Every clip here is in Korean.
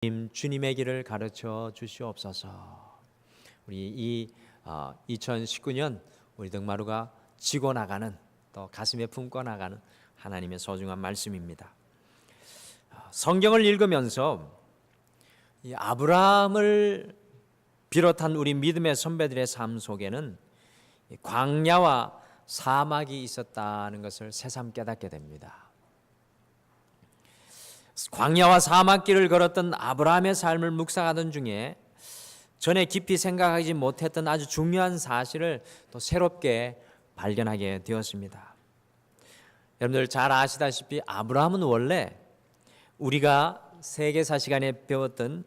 주님의 길을 가르쳐 주시옵소서. 우리 이 2019년 우리 등마루가 지고 나가는, 또 가슴에 품고 나가는 하나님의 소중한 말씀입니다. 성경을 읽으면서 이 아브라함을 비롯한 우리 믿음의 선배들의 삶 속에는 광야와 사막이 있었다는 것을 새삼 깨닫게 됩니다. 광야와 사막길을 걸었던 아브라함의 삶을 묵상하던 중에 전에 깊이 생각하지 못했던 아주 중요한 사실을 또 새롭게 발견하게 되었습니다. 여러분들 잘 아시다시피 아브라함은 원래 우리가 세계사 시간에 배웠던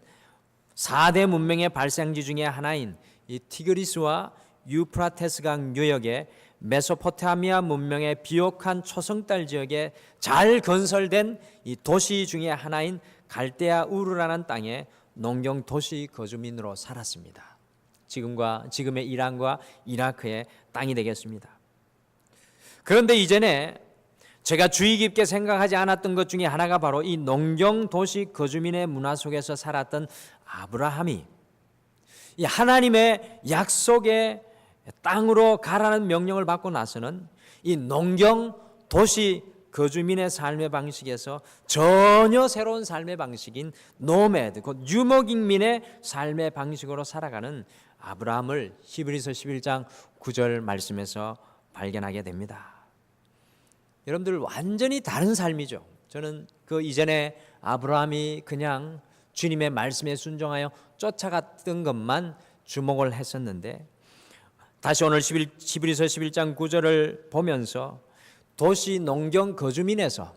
4대 문명의 발생지 중에 하나인 이 티그리스와 유프라테스강 유역의 메소포타미아 문명의 비옥한 초성달 지역에 잘 건설된 이 도시 중에 하나인 갈대아 우르라는 땅에 농경 도시 거주민으로 살았습니다. 지금의 이란과 이라크의 땅이 되겠습니다. 그런데 이전에 제가 주의 깊게 생각하지 않았던 것 중에 하나가 바로 이 농경 도시 거주민의 문화 속에서 살았던 아브라함이 이 하나님의 약속의 땅으로 가라는 명령을 받고 나서는 이 농경 도시 거주민의 삶의 방식에서 전혀 새로운 삶의 방식인 노매드, 곧 유목인민의 삶의 방식으로 살아가는 아브라함을 히브리서 11장 9절 말씀에서 발견하게 됩니다. 여러분들 완전히 다른 삶이죠. 저는 그 이전에 아브라함이 그냥 주님의 말씀에 순종하여 쫓아갔던 것만 주목을 했었는데, 다시 오늘 히브리서 11장 9절을 보면서 도시 농경 거주민에서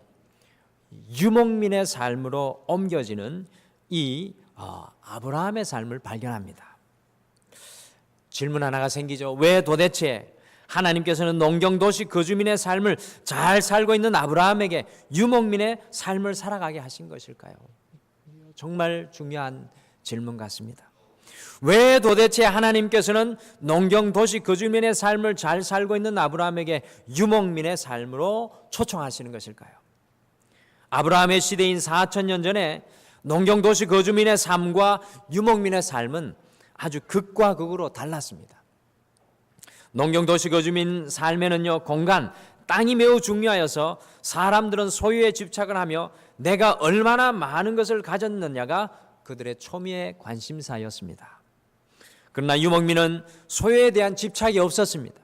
유목민의 삶으로 옮겨지는 이 아브라함의 삶을 발견합니다. 질문 하나가 생기죠. 왜 도대체 하나님께서는 농경 도시 거주민의 삶을 잘 살고 있는 아브라함에게 유목민의 삶을 살아가게 하신 것일까요? 정말 중요한 질문 같습니다. 왜 도대체 하나님께서는 농경 도시 거주민의 삶을 잘 살고 있는 아브라함에게 유목민의 삶으로 초청하시는 것일까요? 아브라함의 시대인 4,000년 전에 농경 도시 거주민의 삶과 유목민의 삶은 아주 극과 극으로 달랐습니다. 농경 도시 거주민 삶에는요, 공간, 땅이 매우 중요하여서 사람들은 소유에 집착을 하며 내가 얼마나 많은 것을 가졌느냐가 그들의 초미의 관심사였습니다. 그러나 유목민은 소유에 대한 집착이 없었습니다.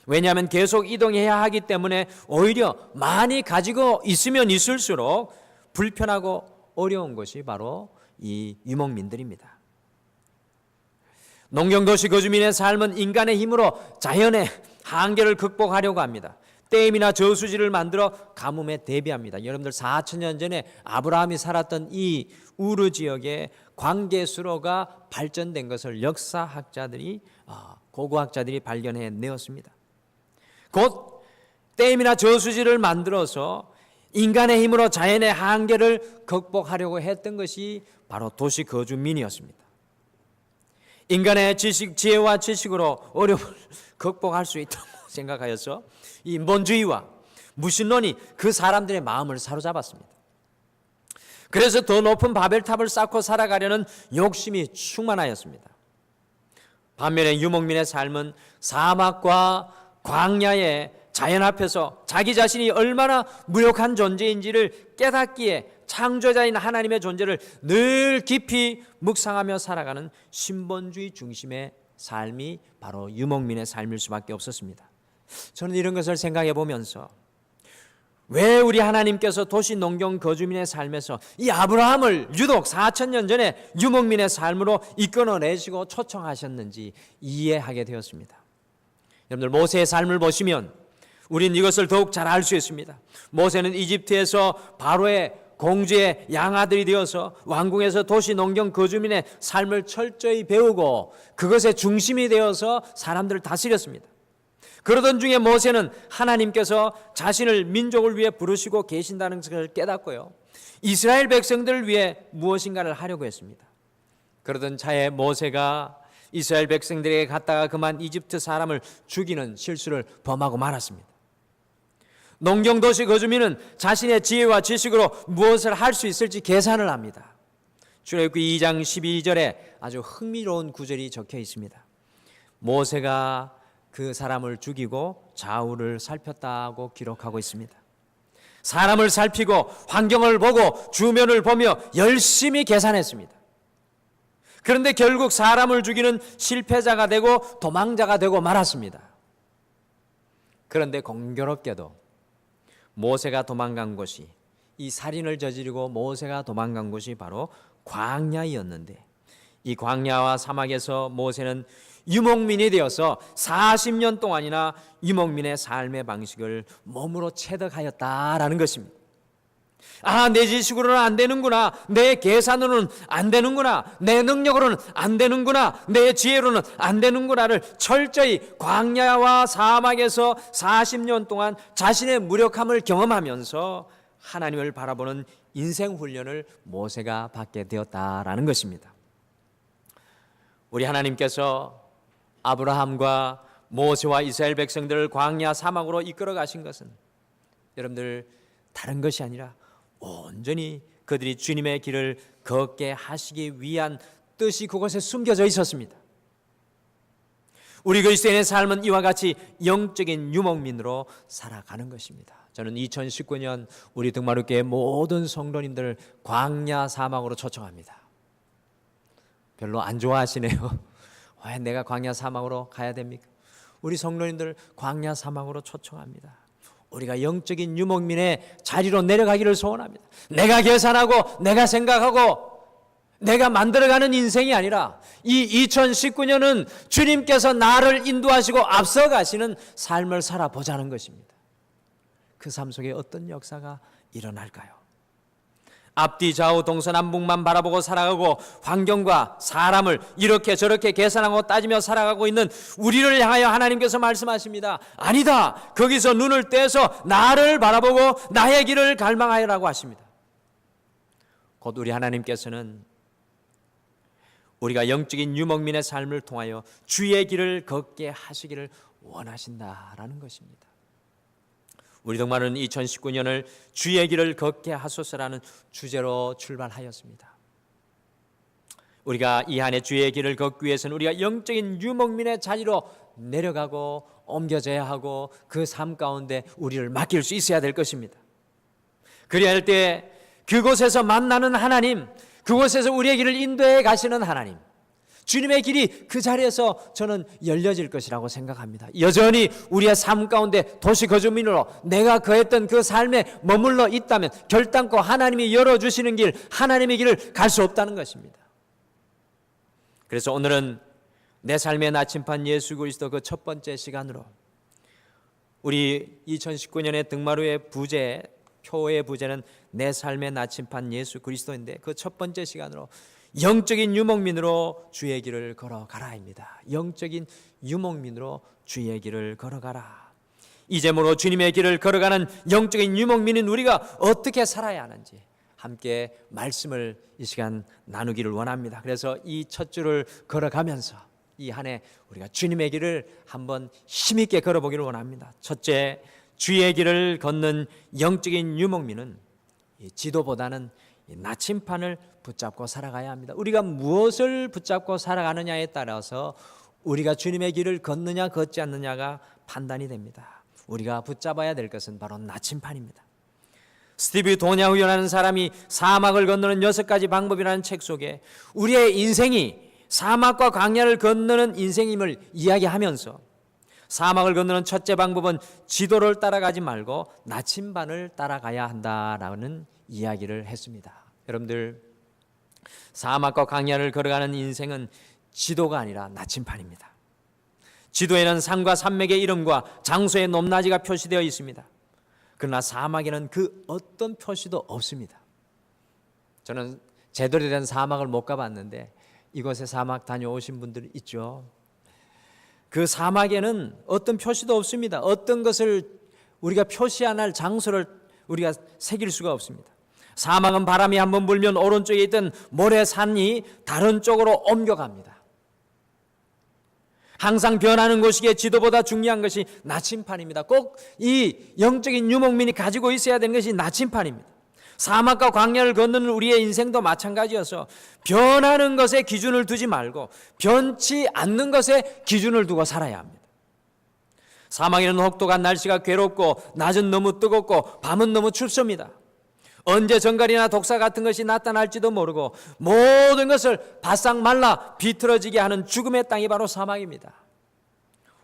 왜냐하면 계속 이동해야 하기 때문에 오히려 많이 가지고 있으면 있을수록 불편하고 어려운 것이 바로 이 유목민들입니다. 농경도시 거주민의 삶은 인간의 힘으로 자연의 한계를 극복하려고 합니다. 댐이나 저수지를 만들어 가뭄에 대비합니다. 여러분들 4,000년 전에 아브라함이 살았던 이 우르 지역에 광개수로가 발전된 것을 역사학자들이, 고고학자들이 발견해 내었습니다. 곧 댐이나 저수지를 만들어서 인간의 힘으로 자연의 한계를 극복하려고 했던 것이 바로 도시 거주민이었습니다. 인간의 지혜와 지식으로 어려움을 극복할 수 있다고 생각하여서 이 인본주의와 무신론이 그 사람들의 마음을 사로잡았습니다. 그래서 더 높은 바벨탑을 쌓고 살아가려는 욕심이 충만하였습니다. 반면에 유목민의 삶은 사막과 광야의 자연 앞에서 자기 자신이 얼마나 무력한 존재인지를 깨닫기에 창조자인 하나님의 존재를 늘 깊이 묵상하며 살아가는 신본주의 중심의 삶이 바로 유목민의 삶일 수밖에 없었습니다. 저는 이런 것을 생각해 보면서 왜 우리 하나님께서 도시 농경 거주민의 삶에서 이 아브라함을 유독 4,000년 전에 유목민의 삶으로 이끌어내시고 초청하셨는지 이해하게 되었습니다. 여러분들 모세의 삶을 보시면 우린 이것을 더욱 잘 알 수 있습니다. 모세는 이집트에서 바로의 공주의 양아들이 되어서 왕궁에서 도시 농경 거주민의 삶을 철저히 배우고 그것의 중심이 되어서 사람들을 다스렸습니다. 그러던 중에 모세는 하나님께서 자신을 민족을 위해 부르시고 계신다는 것을 깨닫고요, 이스라엘 백성들을 위해 무엇인가를 하려고 했습니다. 그러던 차에 모세가 이스라엘 백성들에게 갔다가 그만 이집트 사람을 죽이는 실수를 범하고 말았습니다. 농경도시 거주민은 자신의 지혜와 지식으로 무엇을 할 수 있을지 계산을 합니다. 출애굽기 2장 12절에 아주 흥미로운 구절이 적혀 있습니다. 모세가 그 사람을 죽이고 좌우를 살폈다고 기록하고 있습니다. 사람을 살피고 환경을 보고 주변을 보며 열심히 계산했습니다. 그런데 결국 사람을 죽이는 실패자가 되고 도망자가 되고 말았습니다. 그런데 공교롭게도 모세가 도망간 곳이, 이 살인을 저지르고 모세가 도망간 곳이 바로 광야였는데, 이 광야와 사막에서 모세는 유목민이 되어서 40년 동안이나 유목민의 삶의 방식을 몸으로 체득하였다라는 것입니다. 아, 내 지식으로는 안 되는구나, 내 계산으로는 안 되는구나, 내 능력으로는 안 되는구나, 내 지혜로는 안 되는구나를 철저히 광야와 사막에서 40년 동안 자신의 무력함을 경험하면서 하나님을 바라보는 인생 훈련을 모세가 받게 되었다라는 것입니다. 우리 하나님께서 아브라함과 모세와 이스라엘 백성들을 광야 사막으로 이끌어 가신 것은 여러분들 다른 것이 아니라 온전히 그들이 주님의 길을 걷게 하시기 위한 뜻이 그곳에 숨겨져 있었습니다. 우리 그리스도인의 삶은 이와 같이 영적인 유목민으로 살아가는 것입니다. 저는 2019년 우리 등마루교회 모든 성도님들을 광야 사막으로 초청합니다. 별로 안 좋아하시네요. 왜 내가 광야 사막으로 가야 됩니까? 우리 성도님들 광야 사막으로 초청합니다. 우리가 영적인 유목민의 자리로 내려가기를 소원합니다. 내가 계산하고 내가 생각하고 내가 만들어가는 인생이 아니라 이 2019년은 주님께서 나를 인도하시고 앞서가시는 삶을 살아보자는 것입니다. 그 삶 속에 어떤 역사가 일어날까요? 앞뒤 좌우 동서남북만 바라보고 살아가고 환경과 사람을 이렇게 저렇게 계산하고 따지며 살아가고 있는 우리를 향하여 하나님께서 말씀하십니다. 아니다. 거기서 눈을 떼서 나를 바라보고 나의 길을 갈망하여라고 하십니다. 곧 우리 하나님께서는 우리가 영적인 유목민의 삶을 통하여 주의 길을 걷게 하시기를 원하신다라는 것입니다. 우리 동마는 2019년을 주의 길을 걷게 하소서라는 주제로 출발하였습니다. 우리가 이 한 해 주의 길을 걷기 위해서는 우리가 영적인 유목민의 자리로 내려가고 옮겨져야 하고 그 삶 가운데 우리를 맡길 수 있어야 될 것입니다. 그래야 할 때 그곳에서 만나는 하나님, 그곳에서 우리의 길을 인도해 가시는 하나님, 주님의 길이 그 자리에서 저는 열려질 것이라고 생각합니다. 여전히 우리의 삶 가운데 도시 거주민으로 내가 거했던 그 삶에 머물러 있다면 결단코 하나님이 열어주시는 길, 하나님의 길을 갈 수 없다는 것입니다. 그래서 오늘은 내 삶의 나침판 예수 그리스도 그 첫 번째 시간으로 우리 2019년의 등마루의 부제, 표의 부제는 내 삶의 나침판 예수 그리스도인데 그 첫 번째 시간으로 영적인 유목민으로 주의 길을 걸어가라입니다. 영적인 유목민으로 주의 길을 걸어가라. 이 제목으로 주님의 길을 걸어가는 영적인 유목민인 우리가 어떻게 살아야 하는지 함께 말씀을 이 시간 나누기를 원합니다. 그래서 이 첫 줄을 걸어가면서 이 한 해 우리가 주님의 길을 한번 힘있게 걸어보기를 원합니다. 첫째, 주의 길을 걷는 영적인 유목민은 지도보다는 나침판을 붙잡고 살아가야 합니다. 우리가 무엇을 붙잡고 살아가느냐에 따라서 우리가 주님의 길을 걷느냐 걷지 않느냐가 판단이 됩니다. 우리가 붙잡아야 될 것은 바로 나침판입니다. 스티브 도냐후이라는 사람이 사막을 건너는 6가지 방법이라는 책 속에 우리의 인생이 사막과 광야를 건너는 인생임을 이야기하면서 사막을 건너는 첫째 방법은 지도를 따라가지 말고 나침반을 따라가야 한다라는 이야기를 했습니다. 여러분들, 사막과 광야를 걸어가는 인생은 지도가 아니라 나침판입니다. 지도에는 산과 산맥의 이름과 장소의 높낮이가 표시되어 있습니다. 그러나 사막에는 그 어떤 표시도 없습니다. 저는 제대로 된 사막을 못 가봤는데 이곳에 사막 다녀오신 분들 있죠. 그 사막에는 어떤 표시도 없습니다. 어떤 것을 우리가 표시할 장소를 우리가 새길 수가 없습니다. 사막은 바람이 한번 불면 오른쪽에 있던 모래산이 다른 쪽으로 옮겨갑니다. 항상 변하는 곳이기에 지도보다 중요한 것이 나침판입니다. 꼭 이 영적인 유목민이 가지고 있어야 되는 것이 나침판입니다. 사막과 광야를 건너는 우리의 인생도 마찬가지여서 변하는 것에 기준을 두지 말고 변치 않는 것에 기준을 두고 살아야 합니다. 사막에는 혹독한 날씨가 괴롭고 낮은 너무 뜨겁고 밤은 너무 춥습니다. 언제 정갈이나 독사 같은 것이 나타날지도 모르고 모든 것을 바싹 말라 비틀어지게 하는 죽음의 땅이 바로 사막입니다.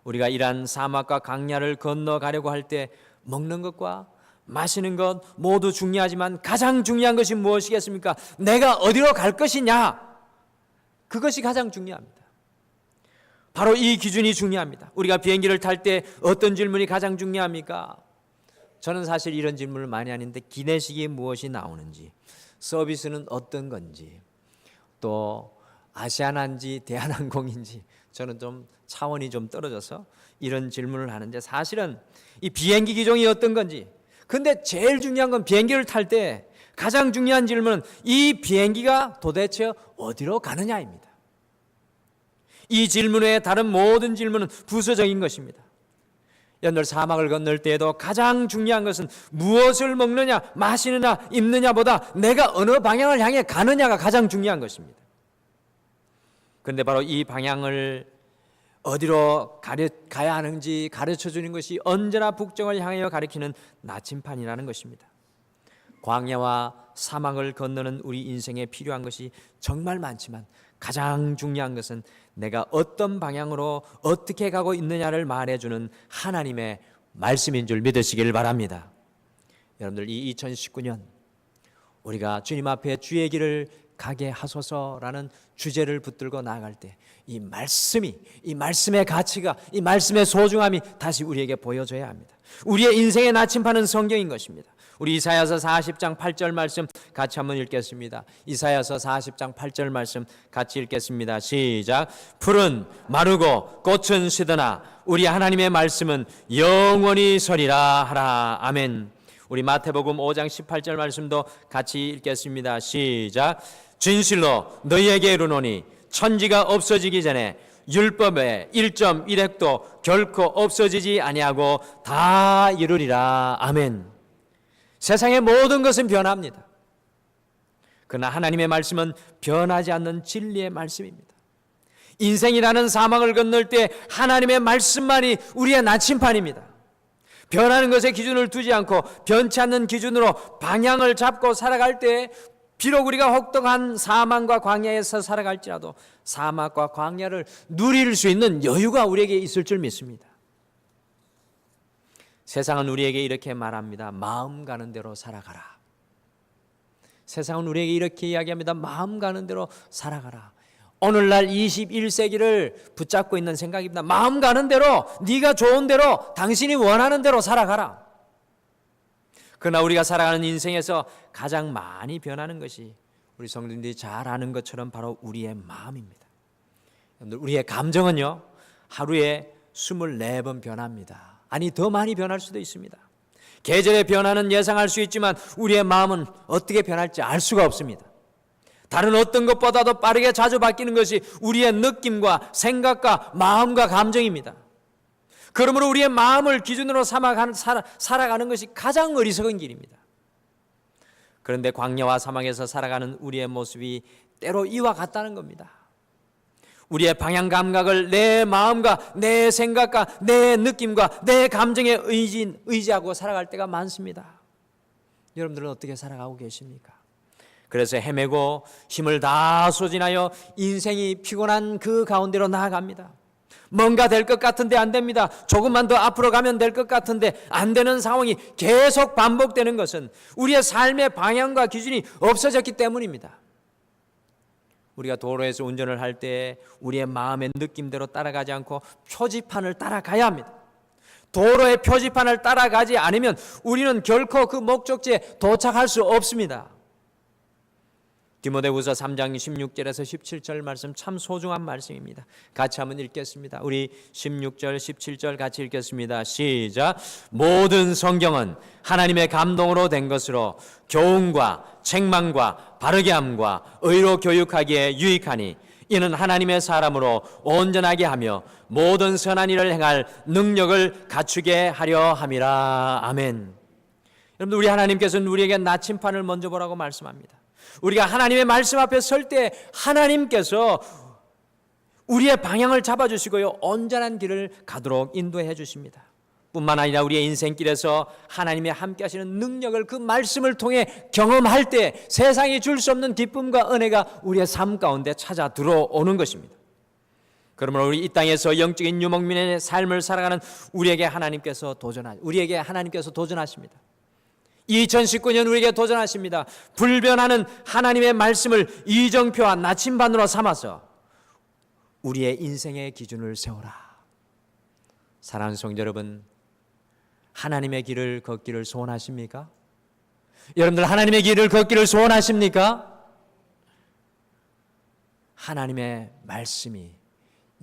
우리가 이러한 사막과 광야를 건너가려고 할 때 먹는 것과 마시는 것 모두 중요하지만 가장 중요한 것이 무엇이겠습니까? 내가 어디로 갈 것이냐? 그것이 가장 중요합니다. 바로 이 기준이 중요합니다. 우리가 비행기를 탈 때 어떤 질문이 가장 중요합니까? 저는 사실 이런 질문을 많이 하는데 기내식이 무엇이 나오는지, 서비스는 어떤 건지, 또 아시아나인지 대한항공인지 저는 좀 차원이 좀 떨어져서 이런 질문을 하는데 사실은 이 비행기 기종이 어떤 건지, 근데 제일 중요한 건 비행기를 탈 때 가장 중요한 질문은 이 비행기가 도대체 어디로 가느냐입니다. 이 질문 외에 다른 모든 질문은 부수적인 것입니다. 여러분들 사막을 건널 때에도 가장 중요한 것은 무엇을 먹느냐, 마시느냐, 입느냐보다 내가 어느 방향을 향해 가느냐가 가장 중요한 것입니다. 그런데 바로 이 방향을 어디로 가야 하는지 가르쳐 주는 것이 언제나 북쪽을 향하여 가리키는 나침판이라는 것입니다. 광야와 사막을 건너는 우리 인생에 필요한 것이 정말 많지만 가장 중요한 것은 내가 어떤 방향으로 어떻게 가고 있느냐를 말해주는 하나님의 말씀인 줄 믿으시길 바랍니다. 여러분들 이 2019년 우리가 주님 앞에 주의 길을 가게 하소서라는 주제를 붙들고 나아갈 때 이 말씀이, 이 말씀의 가치가, 이 말씀의 소중함이 다시 우리에게 보여져야 합니다. 우리의 인생의 나침판은 성경인 것입니다. 우리 이사야서 40장 8절 말씀 같이 한번 읽겠습니다. 이사야서 40장 8절 말씀 같이 읽겠습니다. 시작. 풀은 마르고 꽃은 시드나 우리 하나님의 말씀은 영원히 서리라 하라. 아멘. 우리 마태복음 5장 18절 말씀도 같이 읽겠습니다. 시작. 진실로 너희에게 이르노니 천지가 없어지기 전에 율법의 1.1획도 결코 없어지지 아니하고 다 이루리라. 아멘. 세상의 모든 것은 변합니다. 그러나 하나님의 말씀은 변하지 않는 진리의 말씀입니다. 인생이라는 사막을 건널 때 하나님의 말씀만이 우리의 나침판입니다. 변하는 것에 기준을 두지 않고 변치 않는 기준으로 방향을 잡고 살아갈 때 비록 우리가 혹독한 사막과 광야에서 살아갈지라도 사막과 광야를 누릴 수 있는 여유가 우리에게 있을 줄 믿습니다. 세상은 우리에게 이렇게 말합니다. 마음 가는 대로 살아가라. 세상은 우리에게 이렇게 이야기합니다. 마음 가는 대로 살아가라. 오늘날 21세기를 붙잡고 있는 생각입니다. 마음 가는 대로, 네가 좋은 대로, 당신이 원하는 대로 살아가라. 그러나 우리가 살아가는 인생에서 가장 많이 변하는 것이 우리 성도님들이 잘 아는 것처럼 바로 우리의 마음입니다. 여러분들, 우리의 감정은요 하루에 24번 변합니다. 아니 더 많이 변할 수도 있습니다. 계절의 변화는 예상할 수 있지만 우리의 마음은 어떻게 변할지 알 수가 없습니다. 다른 어떤 것보다도 빠르게 자주 바뀌는 것이 우리의 느낌과 생각과 마음과 감정입니다. 그러므로 우리의 마음을 기준으로 살아가는 것이 가장 어리석은 길입니다. 그런데 광야와 사막에서 살아가는 우리의 모습이 때로 이와 같다는 겁니다. 우리의 방향 감각을 내 마음과 내 생각과 내 느낌과 내 감정에 의지하고 살아갈 때가 많습니다. 여러분들은 어떻게 살아가고 계십니까? 그래서 헤매고 힘을 다 소진하여 인생이 피곤한 그 가운데로 나아갑니다. 뭔가 될 것 같은데 안 됩니다. 조금만 더 앞으로 가면 될 것 같은데 안 되는 상황이 계속 반복되는 것은 우리의 삶의 방향과 기준이 없어졌기 때문입니다. 우리가 도로에서 운전을 할 때 우리의 마음의 느낌대로 따라가지 않고 표지판을 따라가야 합니다. 도로의 표지판을 따라가지 않으면 우리는 결코 그 목적지에 도착할 수 없습니다. 디모데후서 3장 16절에서 17절 말씀 참 소중한 말씀입니다. 같이 한번 읽겠습니다. 우리 16절 17절 같이 읽겠습니다. 시작. 모든 성경은 하나님의 감동으로 된 것으로 교훈과 책망과 바르게 함과 의로 교육하기에 유익하니 이는 하나님의 사람으로 온전하게 하며 모든 선한 일을 행할 능력을 갖추게 하려 함이라. 아멘. 여러분들, 우리 하나님께서는 우리에게 나침판을 먼저 보라고 말씀합니다. 우리가 하나님의 말씀 앞에 설 때 하나님께서 우리의 방향을 잡아주시고요, 온전한 길을 가도록 인도해 주십니다. 뿐만 아니라 우리의 인생길에서 하나님의 함께 하시는 능력을 그 말씀을 통해 경험할 때 세상이 줄 수 없는 기쁨과 은혜가 우리의 삶 가운데 찾아 들어오는 것입니다. 그러므로 우리 이 땅에서 영적인 유목민의 삶을 살아가는 우리에게 하나님께서 도전하십니다. 2019년 우리에게 도전하십니다. 불변하는 하나님의 말씀을 이정표와 나침반으로 삼아서 우리의 인생의 기준을 세워라. 사랑하는 성도 여러분, 하나님의 길을 걷기를 소원하십니까? 여러분들, 하나님의 길을 걷기를 소원하십니까? 하나님의 말씀이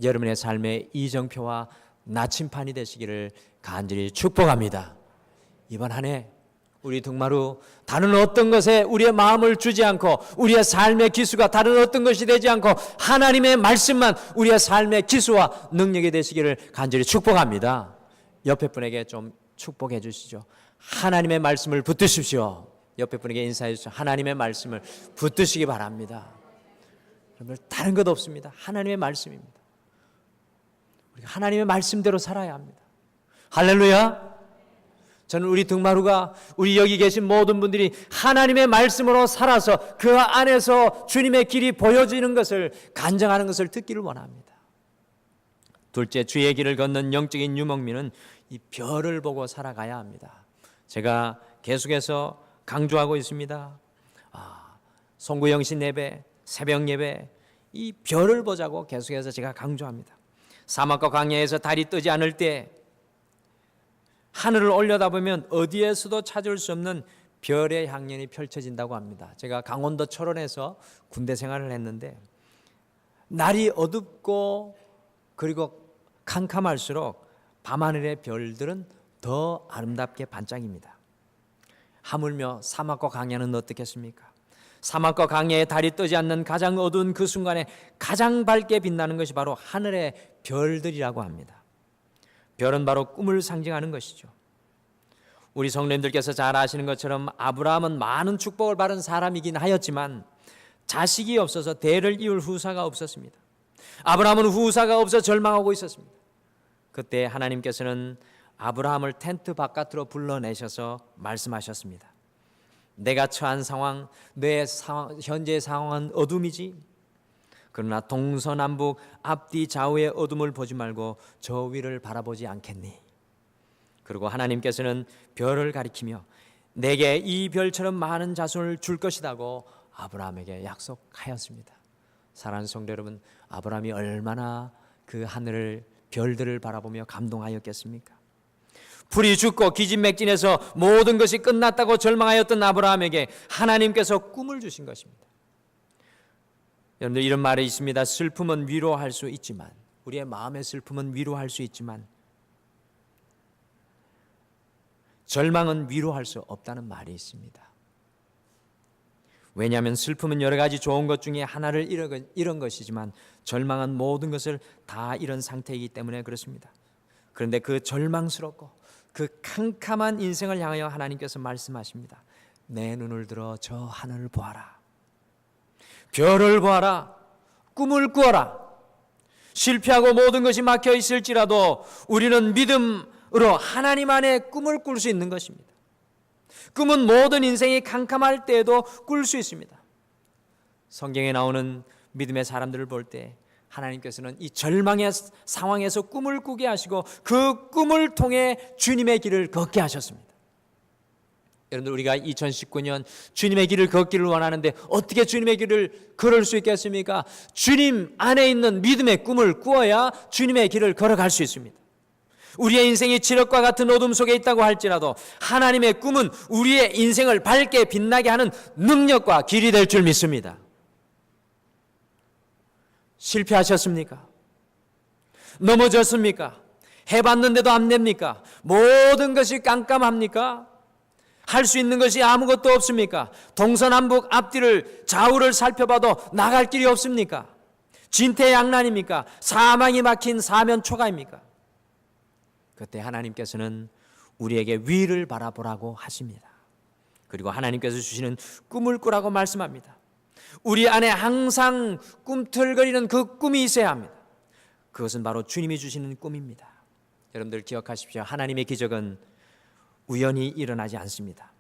여러분의 삶의 이정표와 나침판이 되시기를 간절히 축복합니다. 이번 한 해 우리 등마루 다른 어떤 것에 우리의 마음을 주지 않고, 우리의 삶의 기수가 다른 어떤 것이 되지 않고 하나님의 말씀만 우리의 삶의 기수와 능력이 되시기를 간절히 축복합니다. 옆에 분에게 좀 축복해 주시죠. 하나님의 말씀을 붙드십시오. 옆에 분에게 인사해 주시죠. 하나님의 말씀을 붙드시기 바랍니다. 여러분, 다른 것 없습니다. 하나님의 말씀입니다. 우리가 하나님의 말씀대로 살아야 합니다. 할렐루야. 저는 우리 등마루가, 우리 여기 계신 모든 분들이 하나님의 말씀으로 살아서 그 안에서 주님의 길이 보여지는 것을 간증하는 것을 듣기를 원합니다. 둘째, 주의 길을 걷는 영적인 유목민은 이 별을 보고 살아가야 합니다. 제가 계속해서 강조하고 있습니다. 송구영신 예배, 새벽 예배, 이 별을 보자고 계속해서 제가 강조합니다. 사막과 광야에서 달이 뜨지 않을 때 하늘을 올려다보면 어디에서도 찾을 수 없는 별의 향연이 펼쳐진다고 합니다. 제가 강원도 철원에서 군대 생활을 했는데 날이 어둡고 그리고 캄캄할수록 밤하늘의 별들은 더 아름답게 반짝입니다. 하물며 사막과 광야는 어떻겠습니까? 사막과 광야에 달이 뜨지 않는 가장 어두운 그 순간에 가장 밝게 빛나는 것이 바로 하늘의 별들이라고 합니다. 별은 바로 꿈을 상징하는 것이죠. 우리 성도님들께서 잘 아시는 것처럼 아브라함은 많은 축복을 받은 사람이긴 하였지만 자식이 없어서 대를 이을 후사가 없었습니다. 아브라함은 후사가 없어 절망하고 있었습니다. 그때 하나님께서는 아브라함을 텐트 바깥으로 불러내셔서 말씀하셨습니다. 내가 처한 상황, 내 현재의 상황은 어둠이지. 그러나 동서남북 앞뒤 좌우의 어둠을 보지 말고 저 위를 바라보지 않겠니? 그리고 하나님께서는 별을 가리키며 내게 이 별처럼 많은 자손을 줄 것이라고 아브라함에게 약속하였습니다. 사랑하는 성도 여러분, 아브라함이 얼마나 그 하늘을, 별들을 바라보며 감동하였겠습니까? 풀이 죽고 기진맥진해서 모든 것이 끝났다고 절망하였던 아브라함에게 하나님께서 꿈을 주신 것입니다. 여러분들, 이런 말이 있습니다. 슬픔은 위로할 수 있지만, 우리의 마음의 슬픔은 위로할 수 있지만 절망은 위로할 수 없다는 말이 있습니다. 왜냐하면 슬픔은 여러 가지 좋은 것 중에 하나를 잃은 것이지만 절망은 모든 것을 다 잃은 상태이기 때문에 그렇습니다. 그런데 그 절망스럽고 그 캄캄한 인생을 향하여 하나님께서 말씀하십니다. 내 눈을 들어 저 하늘을 보아라. 별을 보아라. 꿈을 꾸어라. 실패하고 모든 것이 막혀 있을지라도 우리는 믿음으로 하나님 안에 꿈을 꿀 수 있는 것입니다. 꿈은 모든 인생이 캄캄할 때에도 꿀 수 있습니다. 성경에 나오는 믿음의 사람들을 볼 때 하나님께서는 이 절망의 상황에서 꿈을 꾸게 하시고 그 꿈을 통해 주님의 길을 걷게 하셨습니다. 여러분들, 우리가 2019년 주님의 길을 걷기를 원하는데 어떻게 주님의 길을 걸을 수 있겠습니까? 주님 안에 있는 믿음의 꿈을 꾸어야 주님의 길을 걸어갈 수 있습니다. 우리의 인생이 지력과 같은 어둠 속에 있다고 할지라도 하나님의 꿈은 우리의 인생을 밝게 빛나게 하는 능력과 길이 될 줄 믿습니다. 실패하셨습니까? 넘어졌습니까? 해봤는데도 안 됩니까? 모든 것이 깜깜합니까? 할 수 있는 것이 아무것도 없습니까? 동서남북 앞뒤를 좌우를 살펴봐도 나갈 길이 없습니까? 진퇴양난입니까? 사망이 막힌 사면초가입니까? 그때 하나님께서는 우리에게 위를 바라보라고 하십니다. 그리고 하나님께서 주시는 꿈을 꾸라고 말씀합니다. 우리 안에 항상 꿈틀거리는 그 꿈이 있어야 합니다. 그것은 바로 주님이 주시는 꿈입니다. 여러분들 기억하십시오. 하나님의 기적은 우연히 일어나지 않습니다.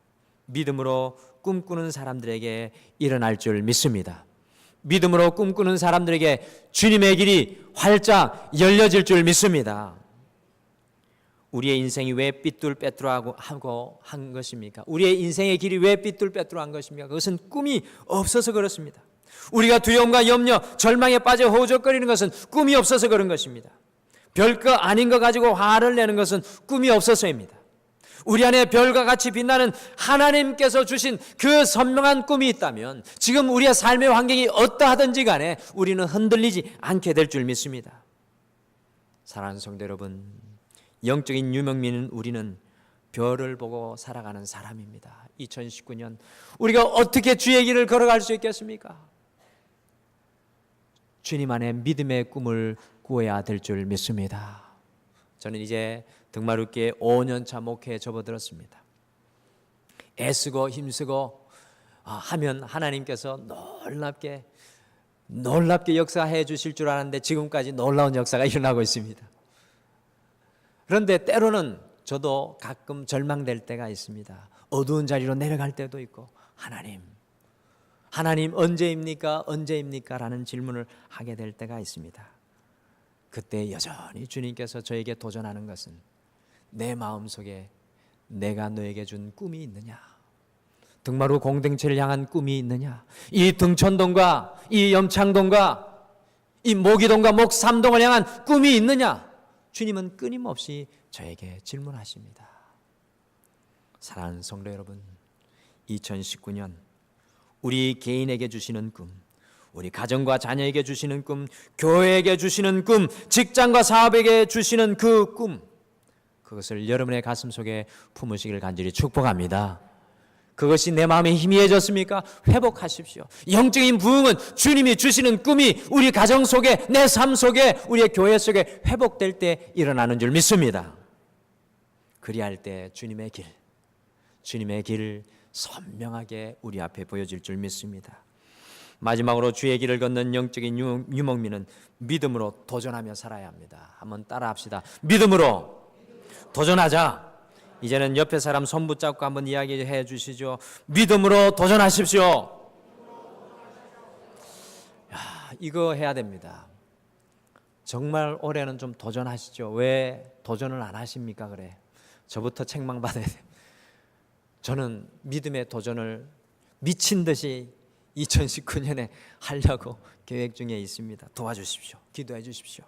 믿음으로 꿈꾸는 사람들에게 일어날 줄 믿습니다. 믿음으로 꿈꾸는 사람들에게 주님의 길이 활짝 열려질 줄 믿습니다. 우리의 인생이 왜 삐뚤빼뚤하고 한 것입니까? 우리의 인생의 길이 왜 삐뚤빼뚤한 것입니까? 그것은 꿈이 없어서 그렇습니다. 우리가 두려움과 염려, 절망에 빠져 허우적거리는 것은 꿈이 없어서 그런 것입니다. 별거 아닌 거 가지고 화를 내는 것은 꿈이 없어서입니다. 우리 안에 별과 같이 빛나는 하나님께서 주신 그 선명한 꿈이 있다면 지금 우리의 삶의 환경이 어떠하든지 간에 우리는 흔들리지 않게 될 줄 믿습니다. 사랑하는 성도 여러분, 영적인 유명민은 우리는 별을 보고 살아가는 사람입니다. 2019년 우리가 어떻게 주의 길을 걸어갈 수 있겠습니까? 주님 안에 믿음의 꿈을 꾸어야 될 줄 믿습니다. 저는 이제 등마룻교회 5년차 목회에 접어들었습니다. 애쓰고 힘쓰고 하면 하나님께서 놀랍게 역사해 주실 줄 알았는데 지금까지 놀라운 역사가 일어나고 있습니다. 그런데 때로는 저도 가끔 절망될 때가 있습니다. 어두운 자리로 내려갈 때도 있고 하나님 언제입니까? 라는 질문을 하게 될 때가 있습니다. 그때 여전히 주님께서 저에게 도전하는 것은 내 마음속에 내가 너에게 준 꿈이 있느냐? 등마루 공동체를 향한 꿈이 있느냐? 이 등촌동과 이 염창동과 이 모기동과 목삼동을 향한 꿈이 있느냐? 주님은 끊임없이 저에게 질문하십니다. 사랑하는 성도 여러분, 2019년 우리 개인에게 주시는 꿈, 우리 가정과 자녀에게 주시는 꿈, 교회에게 주시는 꿈, 직장과 사업에게 주시는 그 꿈, 그것을 여러분의 가슴 속에 품으시길 간절히 축복합니다. 그것이 내 마음에 희미해졌습니까? 회복하십시오. 영적인 부흥은 주님이 주시는 꿈이 우리 가정 속에, 내 삶 속에, 우리의 교회 속에 회복될 때 일어나는 줄 믿습니다. 그리할 때 주님의 길을 선명하게 우리 앞에 보여질 줄 믿습니다. 마지막으로 주의 길을 걷는 영적인 유목민은 믿음으로 도전하며 살아야 합니다. 한번 따라합시다. 믿음으로 도전하자. 이제는 옆에 사람 손 붙잡고 한번 이야기해 주시죠. 믿음으로 도전하십시오. 이거 해야 됩니다. 정말 올해는 좀 도전하시죠. 왜 도전을 안 하십니까? 그래. 저부터 책망받아야 돼요. 저는 믿음의 도전을 미친 듯이 2019년에 하려고 계획 중에 있습니다. 도와주십시오. 기도해 주십시오.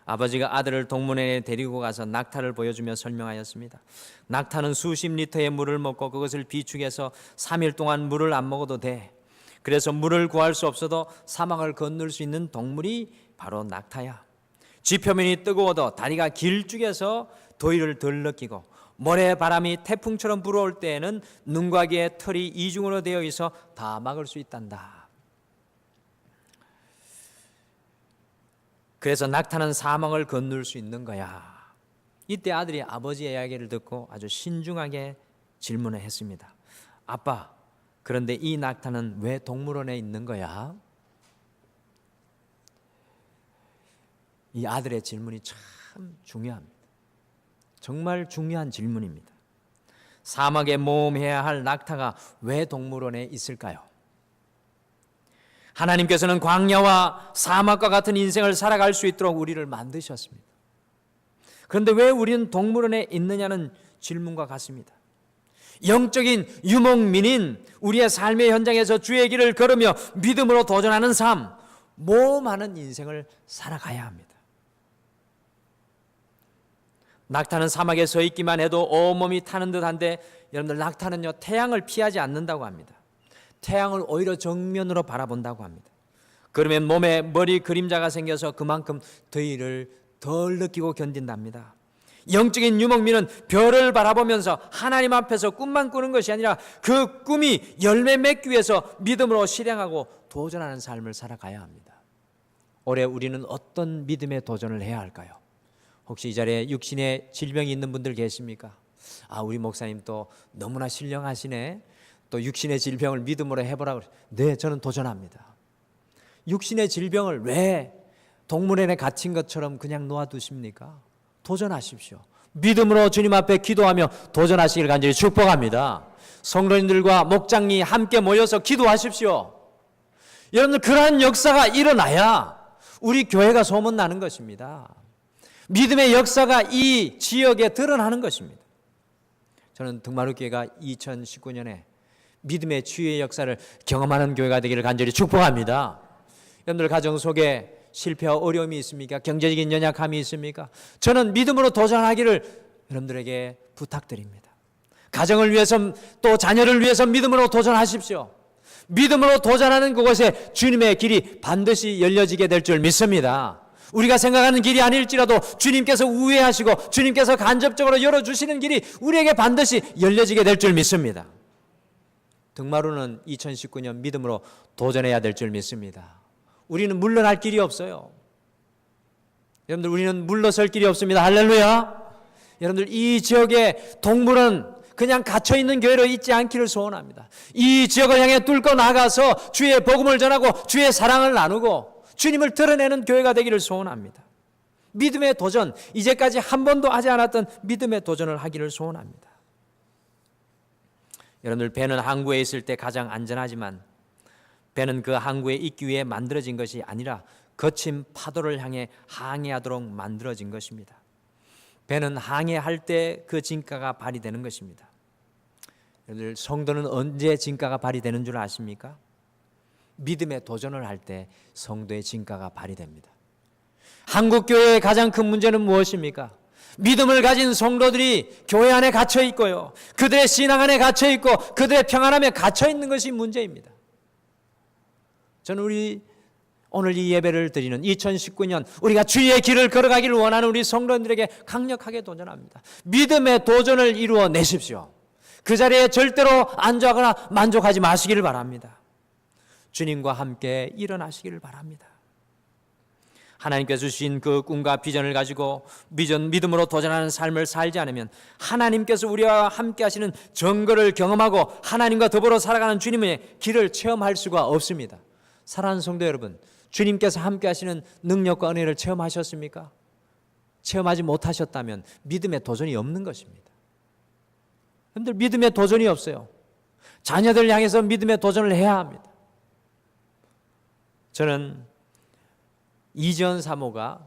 아버지가 아들을 동문회에 데리고 가서 낙타를 보여주며 설명하였습니다. 낙타는 수십 리터의 물을 먹고 그것을 비축해서 3일 동안 물을 안 먹어도 돼. 그래서 물을 구할 수 없어도 사막을 건널 수 있는 동물이 바로 낙타야. 지표면이 뜨거워도 다리가 길쭉해서 더위를 덜 느끼고 모래바람이 태풍처럼 불어올 때에는 눈과 귀에 털이 이중으로 되어 있어 다 막을 수 있단다. 그래서 낙타는 사망을 건널 수 있는 거야. 이때 아들이 아버지의 이야기를 듣고 아주 신중하게 질문을 했습니다. 아빠, 그런데 이 낙타는 왜 동물원에 있는 거야? 이 아들의 질문이 참 중요합니다. 정말 중요한 질문입니다. 사막에 모험해야 할 낙타가 왜 동물원에 있을까요? 하나님께서는 광야와 사막과 같은 인생을 살아갈 수 있도록 우리를 만드셨습니다. 그런데 왜 우리는 동물원에 있느냐는 질문과 같습니다. 영적인 유목민인 우리의 삶의 현장에서 주의 길을 걸으며 믿음으로 도전하는 삶, 모험하는 인생을 살아가야 합니다. 낙타는 사막에 서 있기만 해도 온몸이 타는 듯한데 여러분들 낙타는요 태양을 피하지 않는다고 합니다. 태양을 오히려 정면으로 바라본다고 합니다. 그러면 몸에 머리 그림자가 생겨서 그만큼 더위를 덜 느끼고 견딘답니다. 영적인 유목민은 별을 바라보면서 하나님 앞에서 꿈만 꾸는 것이 아니라 그 꿈이 열매 맺기 위해서 믿음으로 실행하고 도전하는 삶을 살아가야 합니다. 올해 우리는 어떤 믿음의 도전을 해야 할까요? 혹시 이 자리에 육신의 질병이 있는 분들 계십니까? 우리 목사님 또 너무나 신령하시네. 또 육신의 질병을 믿음으로 해보라고. 네, 저는 도전합니다. 육신의 질병을 왜 동물원에 갇힌 것처럼 그냥 놓아두십니까? 도전하십시오. 믿음으로 주님 앞에 기도하며 도전하시길 간절히 축복합니다. 성도님들과 목장이 함께 모여서 기도하십시오. 여러분들, 그러한 역사가 일어나야 우리 교회가 소문나는 것입니다. 믿음의 역사가 이 지역에 드러나는 것입니다. 저는 등마루교회가 2019년에 믿음의 치유의 역사를 경험하는 교회가 되기를 간절히 축복합니다. 여러분들 가정 속에 실패와 어려움이 있습니까? 경제적인 연약함이 있습니까? 저는 믿음으로 도전하기를 여러분들에게 부탁드립니다. 가정을 위해서, 또 자녀를 위해서 믿음으로 도전하십시오. 믿음으로 도전하는 그곳에 주님의 길이 반드시 열려지게 될 줄 믿습니다. 우리가 생각하는 길이 아닐지라도 주님께서 우회하시고 주님께서 간접적으로 열어주시는 길이 우리에게 반드시 열려지게 될 줄 믿습니다. 등마루는 2019년 믿음으로 도전해야 될 줄 믿습니다. 우리는 물러날 길이 없어요. 여러분들, 우리는 물러설 길이 없습니다. 할렐루야. 여러분들, 이 지역의 동물은 그냥 갇혀있는 교회로 있지 않기를 소원합니다. 이 지역을 향해 뚫고 나가서 주의 복음을 전하고 주의 사랑을 나누고 주님을 드러내는 교회가 되기를 소원합니다. 믿음의 도전, 이제까지 한 번도 하지 않았던 믿음의 도전을 하기를 소원합니다. 여러분들, 배는 항구에 있을 때 가장 안전하지만 배는 그 항구에 있기 위해 만들어진 것이 아니라 거친 파도를 향해 항해하도록 만들어진 것입니다. 배는 항해할 때 그 진가가 발휘되는 것입니다. 여러분들, 성도는 언제 진가가 발휘되는 줄 아십니까? 믿음의 도전을 할 때 성도의 진가가 발휘됩니다. 한국교회의 가장 큰 문제는 무엇입니까? 믿음을 가진 성도들이 교회 안에 갇혀 있고요, 그들의 신앙 안에 갇혀 있고 그들의 평안함에 갇혀 있는 것이 문제입니다. 저는 오늘 이 예배를 드리는 2019년 우리가 주의 길을 걸어가기를 원하는 우리 성도들에게 강력하게 도전합니다. 믿음의 도전을 이루어 내십시오. 그 자리에 절대로 안주하거나 만족하지 마시기를 바랍니다. 주님과 함께 일어나시기를 바랍니다. 하나님께서 주신 그 꿈과 비전을 가지고 믿음으로 도전하는 삶을 살지 않으면 하나님께서 우리와 함께 하시는 정거를 경험하고 하나님과 더불어 살아가는 주님의 길을 체험할 수가 없습니다. 사랑하는 성도 여러분, 주님께서 함께 하시는 능력과 은혜를 체험하셨습니까? 체험하지 못하셨다면 믿음의 도전이 없는 것입니다. 여러분들, 믿음의 도전이 없어요. 자녀들 향해서 믿음의 도전을 해야 합니다. 저는 이지연 사모가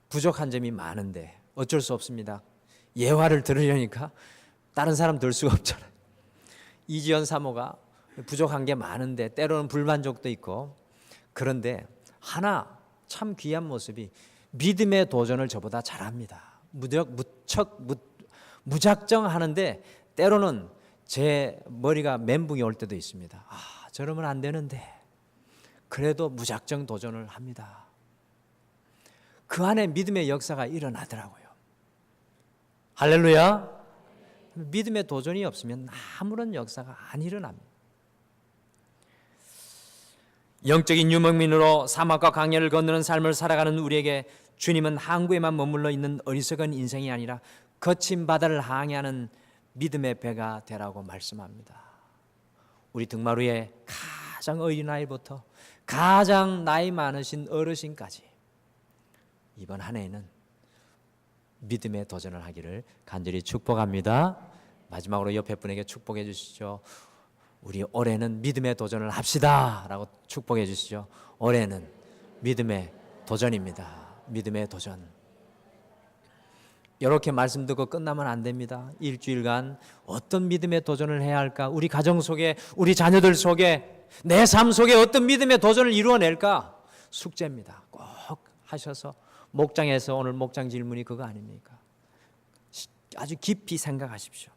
부족한 점이 많은데 어쩔 수 없습니다. 예화를 들으려니까 다른 사람 들 수가 없잖아요. 이지연 사모가 부족한 게 많은데 때로는 불만족도 있고, 그런데 하나 참 귀한 모습이 믿음의 도전을 저보다 잘합니다. 무작정 하는데 때로는 제 머리가 멘붕이 올 때도 있습니다. 저러면 안 되는데 그래도 무작정 도전을 합니다. 그 안에 믿음의 역사가 일어나더라고요. 할렐루야. 믿음의 도전이 없으면 아무런 역사가 안 일어납니다. 영적인 유목민으로 사막과 강야를 건너는 삶을 살아가는 우리에게 주님은 항구에만 머물러 있는 어리석은 인생이 아니라 거친 바다를 항해하는 믿음의 배가 되라고 말씀합니다. 우리 등마루의 가장 어린아이부터 가장 나이 많으신 어르신까지 이번 한 해에는 믿음의 도전을 하기를 간절히 축복합니다. 마지막으로 옆에 분에게 축복해 주시죠. 우리 올해는 믿음의 도전을 합시다 라고 축복해 주시죠. 올해는 믿음의 도전입니다. 믿음의 도전. 이렇게 말씀 듣고 끝나면 안 됩니다. 일주일간 어떤 믿음의 도전을 해야 할까? 우리 가정 속에, 우리 자녀들 속에, 내 삶 속에 어떤 믿음의 도전을 이루어낼까? 숙제입니다. 꼭 하셔서 목장에서, 오늘 목장 질문이 그거 아닙니까? 아주 깊이 생각하십시오.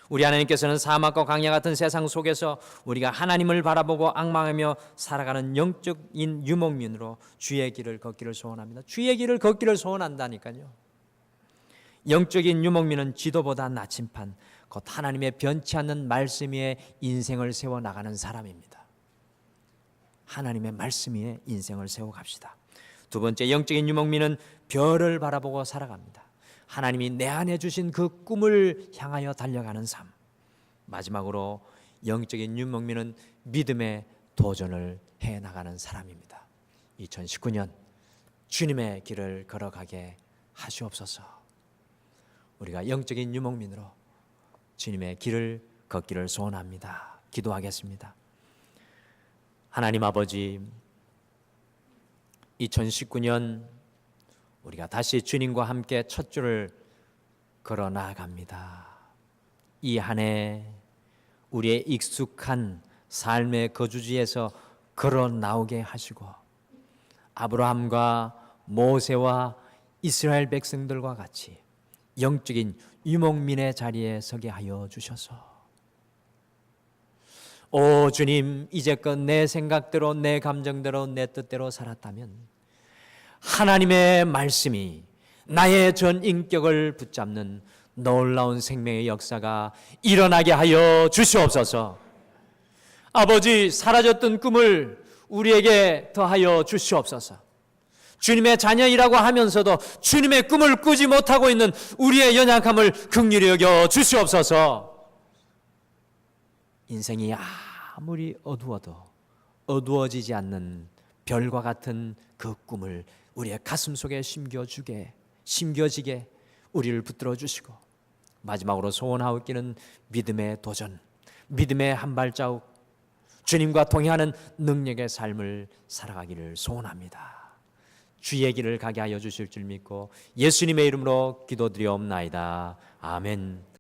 우리 하나님께서는 사막과 강야 같은 세상 속에서 우리가 하나님을 바라보고 앙망하며 살아가는 영적인 유목민으로 주의 길을 걷기를 소원합니다. 주의 길을 걷기를 소원한다니까요. 영적인 유목민은 지도보다 나침판, 곧 하나님의 변치 않는 말씀 위에 인생을 세워나가는 사람입니다. 하나님의 말씀 위에 인생을 세워갑시다. 두 번째 영적인 유목민은 별을 바라보고 살아갑니다. 하나님이 내 안에 주신 그 꿈을 향하여 달려가는 삶. 마지막으로 영적인 유목민은 믿음의 도전을 해나가는 사람입니다. 2019년 주님의 길을 걸어가게 하시옵소서. 우리가 영적인 유목민으로 주님의 길을 걷기를 소원합니다. 기도하겠습니다. 하나님 아버지, 2019년 우리가 다시 주님과 함께 첫 줄을 걸어 나아갑니다. 이 한 해 우리의 익숙한 삶의 거주지에서 걸어 나오게 하시고 아브라함과 모세와 이스라엘 백성들과 같이 영적인 유목민의 자리에 서게 하여 주셔서 오 주님, 이제껏 내 생각대로 내 감정대로 내 뜻대로 살았다면 하나님의 말씀이 나의 전 인격을 붙잡는 놀라운 생명의 역사가 일어나게 하여 주시옵소서. 아버지, 사라졌던 꿈을 우리에게 더하여 주시옵소서. 주님의 자녀이라고 하면서도 주님의 꿈을 꾸지 못하고 있는 우리의 연약함을 긍휼히 여겨 주시옵소서. 인생이 아무리 어두워도 어두워지지 않는 별과 같은 그 꿈을 우리의 가슴 속에 심겨지게 우리를 붙들어 주시고 마지막으로 소원하옵기는 믿음의 도전, 믿음의 한 발자국, 주님과 동행하는 능력의 삶을 살아가기를 소원합니다. 주의 길을 가게 하여 주실 줄 믿고 예수님의 이름으로 기도드리옵나이다. 아멘.